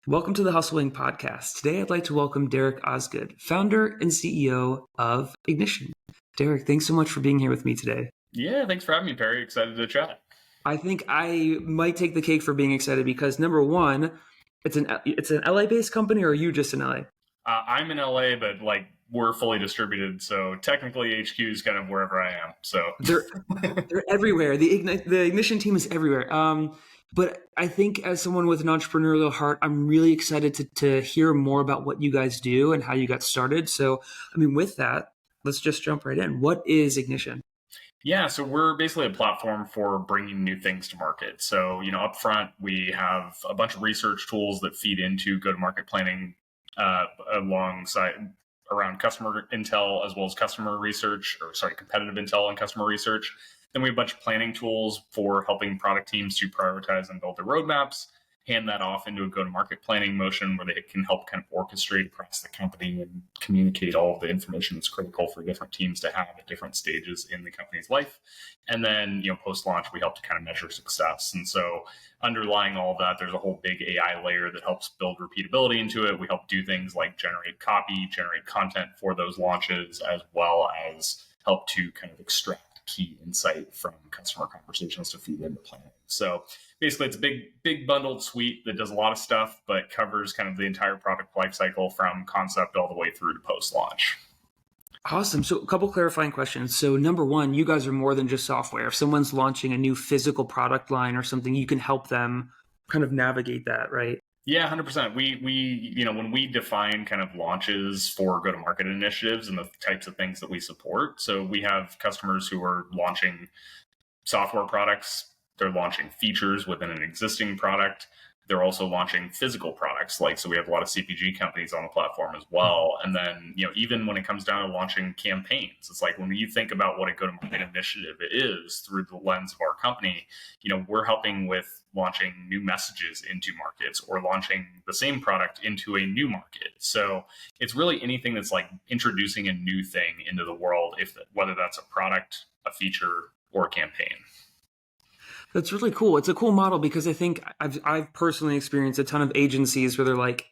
Welcome to the Hustling Podcast. Today, I'd like to welcome Derek Osgood, founder and CEO of Ignition. Derek, thanks so much for being here with me today. Yeah, thanks for having me, Perry. Excited to chat. I think I might take the cake for being excited because number one, it's an LA-based company, or are you just in LA? I'm in LA, but we're fully distributed, so technically HQ is kind of wherever I am. So They're everywhere. The Ignition team is everywhere. But I think as someone with an entrepreneurial heart, I'm really excited to hear more about what you guys do and how you got started. So, with that, let's just jump right in. What is Ignition? yeah, so we're basically a platform for bringing new things to market. So up front, we have a bunch of research tools that feed into go-to-market planning alongside around customer intel as well as customer research, competitive intel and customer research. Then we have a bunch of planning tools for helping product teams to prioritize and build their roadmaps, hand that off into a go-to-market planning motion where they can help kind of orchestrate across the company and communicate all of the information that's critical for different teams to have at different stages in the company's life. And then, post-launch, we help to kind of measure success. And so underlying all of that, there's a whole big AI layer that helps build repeatability into it. We help do things like generate copy, generate content for those launches, as well as help to kind of extract key insight from customer conversations to feed into planning. So basically, it's a big bundled suite that does a lot of stuff, but covers kind of the entire product lifecycle from concept all the way through to post-launch. Awesome. So a couple clarifying questions. So number one, you guys are more than just software. If someone's launching a new physical product line or something, you can help them kind of navigate that, right? Yeah, 100%. We when we define kind of launches for go-to-market initiatives and the types of things that we support. So we have customers who are launching software products. They're launching features within an existing product. They're also launching physical products. So we have a lot of CPG companies on the platform as well. And then, even when it comes down to launching campaigns, it's like when you think about what a go-to-market initiative is through the lens of our company, we're helping with launching new messages into markets or launching the same product into a new market. So it's really anything that's like introducing a new thing into the world, whether that's a product, a feature, or a campaign. That's really cool. It's a cool model because I think I've personally experienced a ton of agencies where they're like,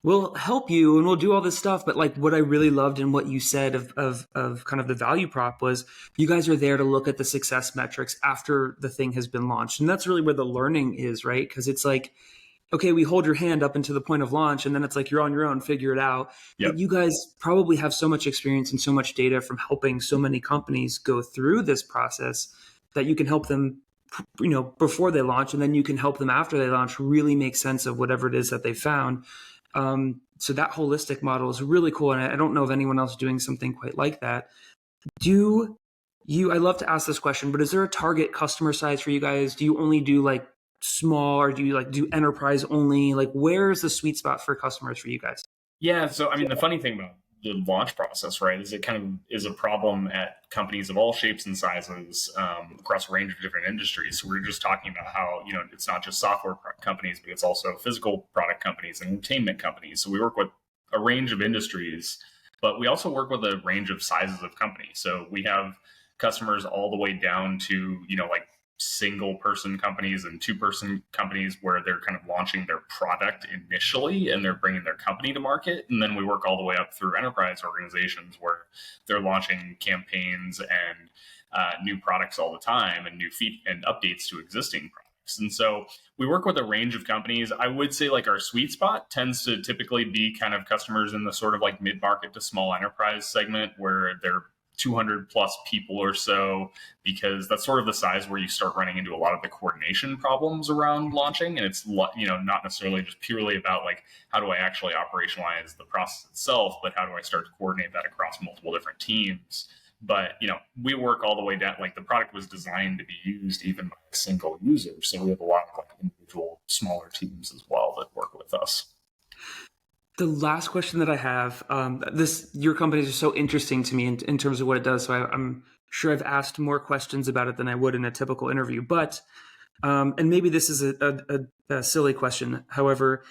we'll help you and we'll do all this stuff. But like what I really loved and what you said of kind of the value prop was you guys are there to look at the success metrics after the thing has been launched. And that's really where the learning is, right? Because it's like, okay, we hold your hand up into the point of launch and then it's like, you're on your own, figure it out. Yep. But you guys probably have so much experience and so much data from helping so many companies go through this process that you can help them before they launch, and then you can help them after they launch really make sense of whatever it is that they found. So that holistic model is really cool. And I don't know of anyone else doing something quite like that. I love to ask this question, but is there a target customer size for you guys? Do you only do like small, or do you like do enterprise only? Like where's the sweet spot for customers for you guys? Yeah. So, the funny thing about the launch process, right, is it kind of is a problem at companies of all shapes and sizes across a range of different industries. So we're just talking about how, it's not just software companies, but it's also physical product companies and entertainment companies. So we work with a range of industries, but we also work with a range of sizes of companies. So we have customers all the way down to, like single person companies and 2-person companies where they're kind of launching their product initially and they're bringing their company to market. And then we work all the way up through enterprise organizations where they're launching campaigns and new products all the time and new and updates to existing products. And so we work with a range of companies. I would say like our sweet spot tends to typically be kind of customers in the sort of like mid-market to small enterprise segment where they're 200 plus people or so, because that's sort of the size where you start running into a lot of the coordination problems around launching. And it's, not necessarily just purely about like, how do I actually operationalize the process itself, but how do I start to coordinate that across multiple different teams? But, we work all the way down, like the product was designed to be used even by a single user. So we have a lot of like individual smaller teams as well that work with us. The last question that I have, your companies are so interesting to me in terms of what it does. So I'm sure I've asked more questions about it than I would in a typical interview. But, and maybe this is a silly question. However,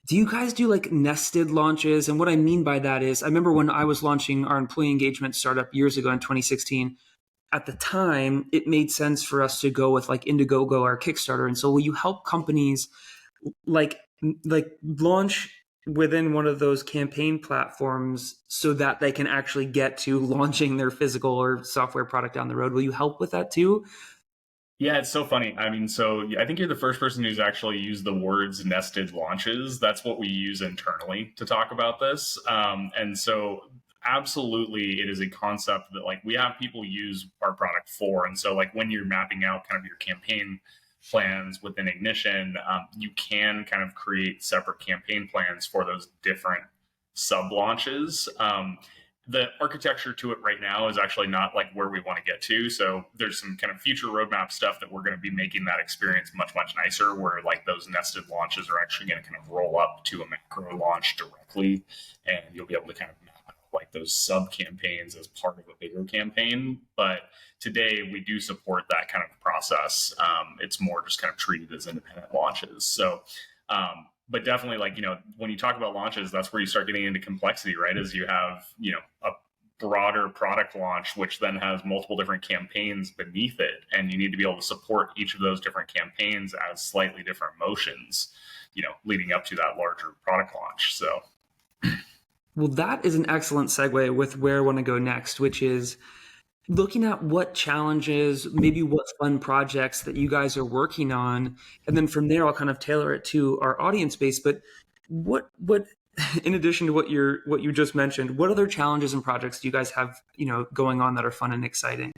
do you guys do like nested launches? And what I mean by that is, I remember when I was launching our employee engagement startup years ago in 2016. At the time, it made sense for us to go with like Indiegogo or Kickstarter. And so will you help companies like like launch within one of those campaign platforms so that they can actually get to launching their physical or software product down the road. Will you help with that too? Yeah, it's so funny. I mean, so I think you're the first person who's actually used the words nested launches. That's what we use internally to talk about this. And so, absolutely, it is a concept that like we have people use our product for. And so, like when you're mapping out kind of your campaign plans within Ignition, you can kind of create separate campaign plans for those different sub launches. The architecture to it right now is actually not like where we want to get to. So there's some kind of future roadmap stuff that we're going to be making that experience much, much nicer, where like those nested launches are actually going to kind of roll up to a macro launch directly. And you'll be able to kind of map out like those sub campaigns as part of a bigger campaign. But today we do support that kind of process. It's more just kind of treated as independent launches. So, but definitely, like, when you talk about launches, that's where you start getting into complexity, right? As you have, a broader product launch, which then has multiple different campaigns beneath it. And you need to be able to support each of those different campaigns as slightly different motions, leading up to that larger product launch. So, Well, that is an excellent segue with where I want to go next, which is looking at what challenges, maybe what fun projects that you guys are working on. And then from there, I'll kind of tailor it to our audience base. But what, in addition to what you just mentioned, what other challenges and projects do you guys have, going on that are fun and exciting?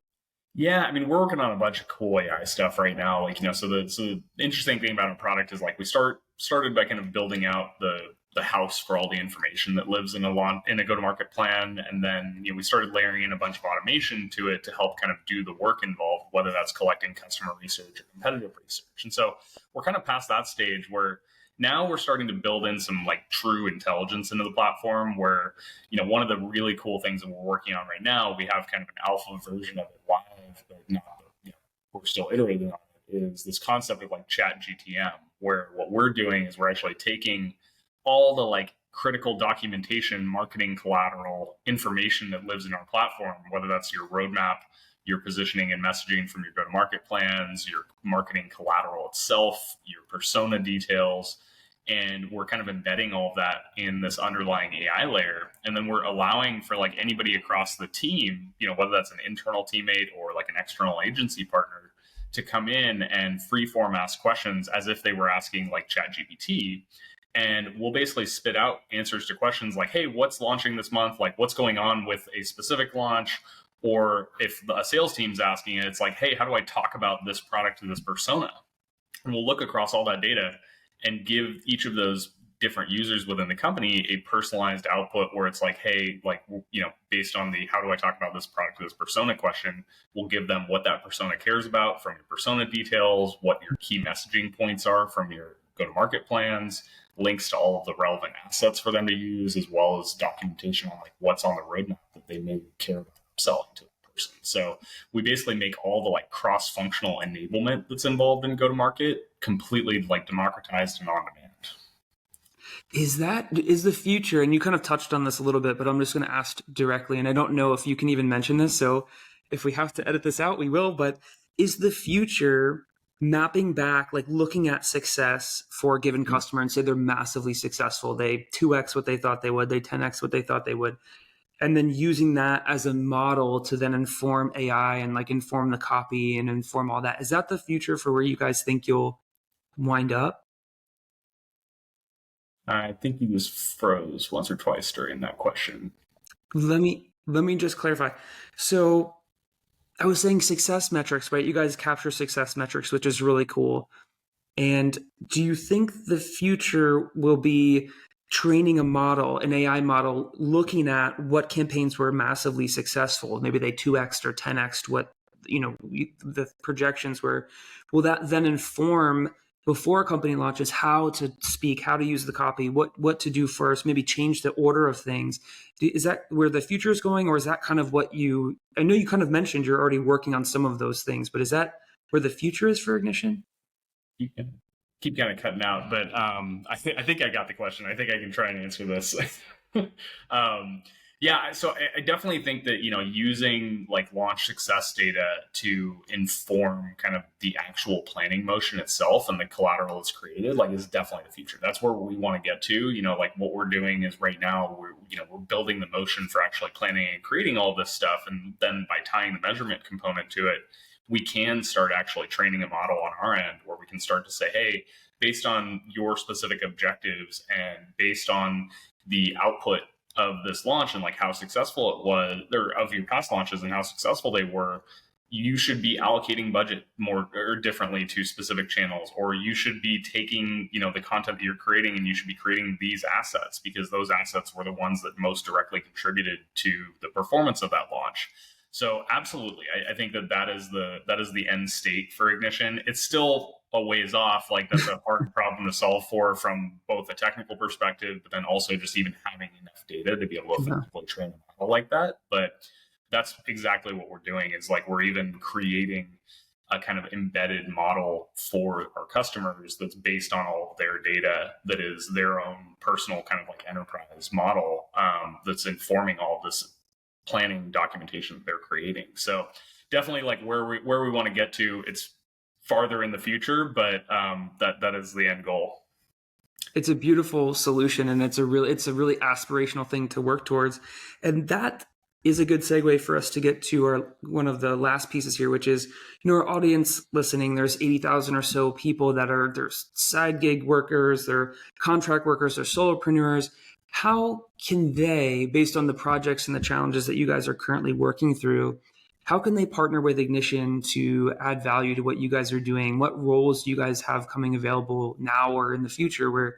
yeah, I mean, we're working on a bunch of cool AI stuff right now. Like, so the interesting thing about a product is like we started by kind of building out the house for all the information that lives in a go-to-market plan, and then we started layering in a bunch of automation to it to help kind of do the work involved, whether that's collecting customer research or competitive research. And so we're kind of past that stage where now we're starting to build in some like true intelligence into the platform where, one of the really cool things that we're working on right now, we have kind of an alpha version of it live, but not, we're still iterating on it, is this concept of like chat GTM, where what we're doing is we're actually taking all the like critical documentation, marketing collateral information that lives in our platform, whether that's your roadmap, your positioning and messaging from your go-to-market plans, your marketing collateral itself, your persona details, and we're kind of embedding all of that in this underlying AI layer. And then we're allowing for like anybody across the team, whether that's an internal teammate or like an external agency partner, to come in and freeform ask questions as if they were asking like ChatGPT. And we'll basically spit out answers to questions like, hey, what's launching this month? Like, what's going on with a specific launch? Or if a sales team's asking it, it's like, hey, how do I talk about this product to this persona? And we'll look across all that data and give each of those different users within the company a personalized output where it's like, hey, like, based on the how do I talk about this product to this persona question, we'll give them what that persona cares about from your persona details, what your key messaging points are from your go-to-market plans, links to all of the relevant assets for them to use, as well as documentation on like what's on the roadmap that they may care about selling to the person. So we basically make all the like cross-functional enablement that's involved in go-to-market completely like democratized and on demand. Is the future, and you kind of touched on this a little bit, but I'm just going to ask directly, and I don't know if you can even mention this, so if we have to edit this out, we will, but is the future mapping back, like looking at success for a given customer and say they're massively successful, they 2x what they thought they would, they 10x what they thought they would, and then using that as a model to then inform AI and like inform the copy and inform all that? Is that the future for where you guys think you'll wind up? I think you just froze once or twice during that question. Let me just clarify. So I was saying success metrics, right? You guys capture success metrics, which is really cool. And do you think the future will be training a model, an AI model, looking at what campaigns were massively successful? Maybe they 2x or 10x what the projections were. Will that then inform before a company launches how to speak, how to use the copy, what to do first, maybe change the order of things? Is that where the future is going, or is that kind of what I know you kind of mentioned you're already working on some of those things, but is that where the future is for Ignition? You can keep kind of cutting out, but I think I got the question. I think I can try and answer this. um, Yeah, so I definitely think that, using like launch success data to inform kind of the actual planning motion itself and the collateral it's created, like, is definitely the future. That's where we want to get to. Like what we're doing is right now we're building the motion for actually planning and creating all this stuff, and then by tying the measurement component to it, we can start actually training a model on our end where we can start to say, hey, based on your specific objectives and based on the output of this launch and like how successful it was, or of your past launches and how successful they were, you should be allocating budget more or differently to specific channels, or you should be taking, the content that you're creating and you should be creating these assets because those assets were the ones that most directly contributed to the performance of that launch. So absolutely, I think that is the end state for Ignition. It's still a ways off. Like, that's a hard problem to solve for from both a technical perspective, but then also just even having enough data to be able to effectively train a model like that. But that's exactly what we're doing. Is like we're even creating a kind of embedded model for our customers that's based on all of their data, that is their own personal kind of like enterprise model, that's informing all of this planning documentation that they're creating. So definitely like where we want to get to. It's farther in the future, but that is the end goal. It's a beautiful solution, and it's a really aspirational thing to work towards. And that is a good segue for us to get to our one of the last pieces here, which is, our audience listening. There's 80,000 or so people that are their side gig workers, they're contract workers, they're solopreneurs. How can they, based on the projects and the challenges that you guys are currently working through, how can they partner with Ignition to add value to what you guys are doing? What roles do you guys have coming available now or in the future where,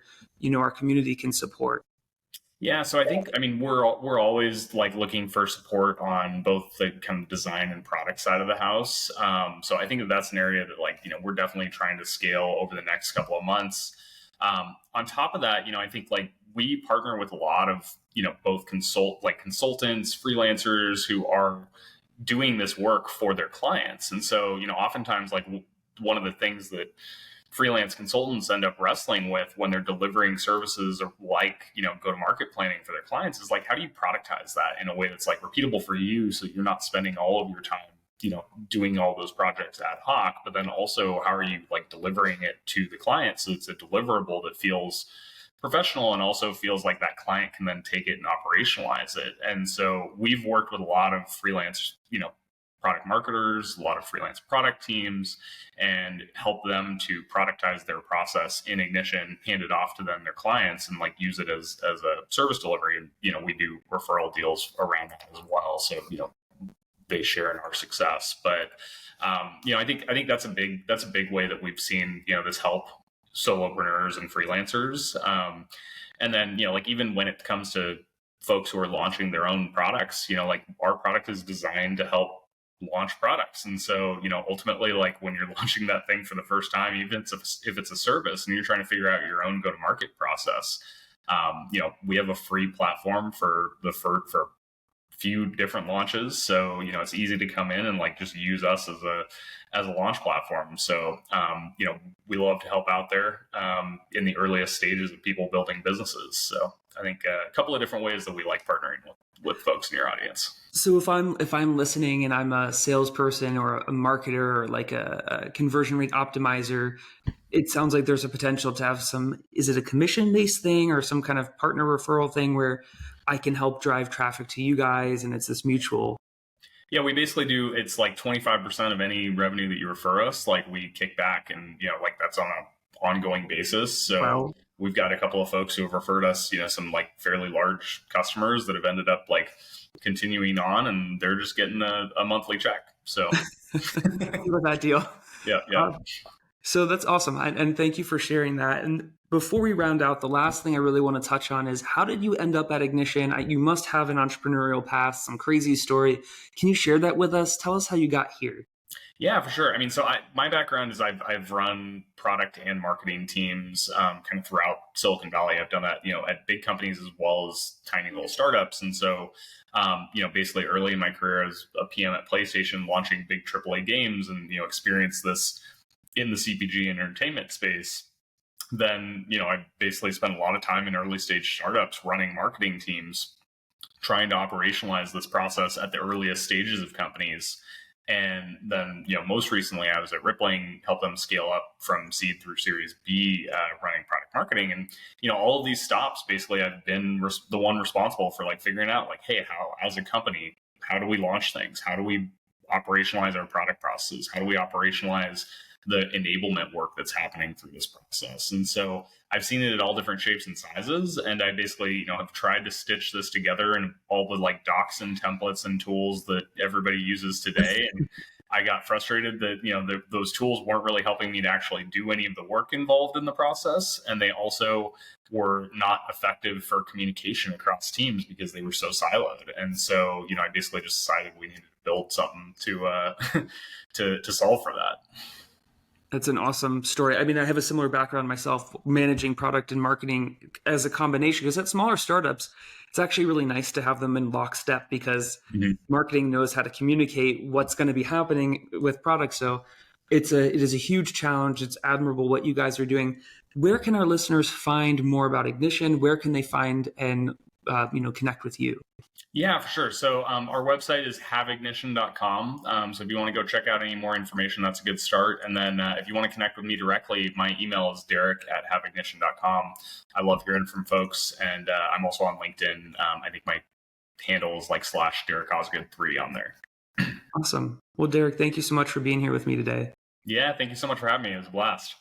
our community can support? Yeah, so I mean, we're always like looking for support on both the kind of design and product side of the house. So I think that's an area that, like, we're definitely trying to scale over the next couple of months. On top of that, I think like we partner with a lot of, both consultants, freelancers who are doing this work for their clients. And so, oftentimes, like, one of the things that freelance consultants end up wrestling with when they're delivering services or like, go to market planning for their clients is like, how do you productize that in a way that's like repeatable for you, so you're not spending all of your time, doing all those projects ad hoc, but then also how are you like delivering it to the client so it's a deliverable that feels professional and also feels like that client can then take it and operationalize it. And so we've worked with a lot of freelance, product marketers, a lot of freelance product teams, and help them to productize their process in Ignition, hand it off to them, their clients, and like use it as a service delivery. And, we do referral deals around that as well. So, they share in our success. But, I think that's a big way that we've seen, this help solopreneurs and freelancers. And then, like, even when it comes to folks who are launching their own products, like, our product is designed to help launch products. And so, ultimately, like, when you're launching that thing for the first time, even if it's a service and you're trying to figure out your own go-to-market process, we have a free platform for few different launches. So, it's easy to come in and like just use us as a launch platform. So, we love to help out there in the earliest stages of people building businesses. So I think a couple of different ways that we like partnering with folks in your audience. So if I'm listening and I'm a salesperson or a marketer or like a conversion rate optimizer, it sounds like there's a potential to have is it a commission-based thing or some kind of partner referral thing where I can help drive traffic to you guys and it's this mutual? Yeah, we basically do. It's like 25% of any revenue that you refer us, like, we kick back, and, like, that's on an ongoing basis. So Wow. we've got a couple of folks who have referred us, some like fairly large customers that have ended up like continuing on, and they're just getting a monthly check. So With that deal. yeah. So that's awesome. And thank you for sharing that. And before we round out, the last thing I really want to touch on is, how did you end up at Ignition? You must have an entrepreneurial past, some crazy story. Can you share that with us? Tell us how you got here. Yeah, for sure. I mean, so my background is I've run product and marketing teams kind of throughout Silicon Valley. I've done that, at big companies as well as tiny little startups. And so, basically early in my career as a PM at PlayStation, launching big AAA games, and, experienced this in the CPG and entertainment space. Then, I basically spent a lot of time in early stage startups running marketing teams, trying to operationalize this process at the earliest stages of companies. And then, most recently I was at Rippling, helped them scale up from seed through Series B, running product marketing. And, all of these stops, basically I've been the one responsible for like figuring out like, hey, how, as a company, how do we launch things? How do we operationalize our product processes? How do we operationalize the enablement work that's happening through this process? And so I've seen it at all different shapes and sizes. And I basically, have tried to stitch this together in all the like docs and templates and tools that everybody uses today. And I got frustrated that, those tools weren't really helping me to actually do any of the work involved in the process. And they also were not effective for communication across teams because they were so siloed. And so, I basically just decided we needed to build something to to solve for that. That's an awesome story. I mean, I have a similar background myself, managing product and marketing as a combination, because at smaller startups, it's actually really nice to have them in lockstep, because marketing knows how to communicate what's going to be happening with products. So it is a huge challenge. It's admirable what you guys are doing. Where can our listeners find more about Ignition? Where can they find and connect with you? Yeah, for sure. So our website is haveignition.com. So if you want to go check out any more information, that's a good start. And then if you want to connect with me directly, my email is derek@haveignition.com. I love hearing from folks. And I'm also on LinkedIn. I think my handle is like /Derek Osgood 3 on there. Awesome. Well, Derek, thank you so much for being here with me today. Yeah, thank you so much for having me. It was a blast.